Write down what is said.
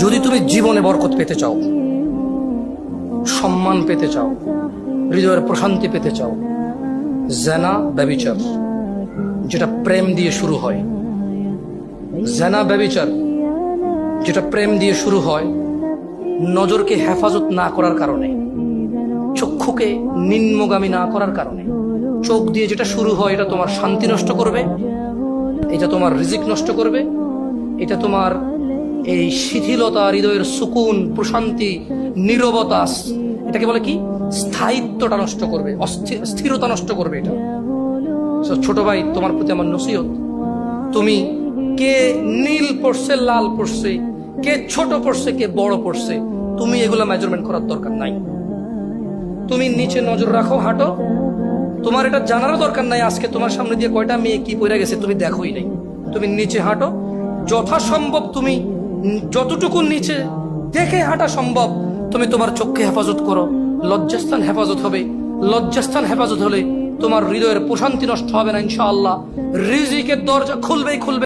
যদি তুমি জীবনে বরকত পেতে চাও, সম্মান পেতে চাও, হৃদয়ের প্রশান্তি পেতে চাও, জেনা ব্যভিচার যেটা প্রেম দিয়ে শুরু হয়, জেনা ব্যভিচার যেটা প্রেম দিয়ে শুরু হয়, নজরকে হেফাজত না করার কারণে, চক্ষুকে নিম্নগামী না করার কারণে, চোখ দিয়ে যেটা শুরু হয় এটা তোমার শান্তি নষ্ট করবে, এটা তোমার রিজিক নষ্ট করবে, এটা তোমার এই শিথিলতা, হৃদয়ের সুকুন, প্রশান্তি, নীরবতা, এটাকে বলে কি স্থায়িত্বটা নষ্ট করবে, স্থিরতা নষ্ট করবে এটা। ছোট ভাই, তোমার প্রতি আমার নসিহত, তুমি কে নীল পড়ছে, লাল পড়ছে, কে ছোট পড়ছে, কে বড় পড়ছে, তুমি এগুলো মেজারমেন্ট করার দরকার নাই। তুমি নিচে নজর রাখো, হাঁটো, তোমার এটা জানারও দরকার নাই আজকে তোমার সামনে দিয়ে কয়টা মেয়ে কি পড়ে গেছে তুমি দেখোই নাই। তুমি নিচে হাঁটো, যথাসম্ভব তুমি যতটুকু নিচে দেখে হাঁটা সম্ভব তুমি তোমার চোখকে হেফাজত করো। লজ্জাস্থান হেফাজত হবে, লজ্জাস্থান হেফাজত হলে তোমার হৃদয়ের প্রশান্তি নষ্ট হবে না ইনশাআল্লাহ। রিজিকের দরজা খুলবেই খুলবে।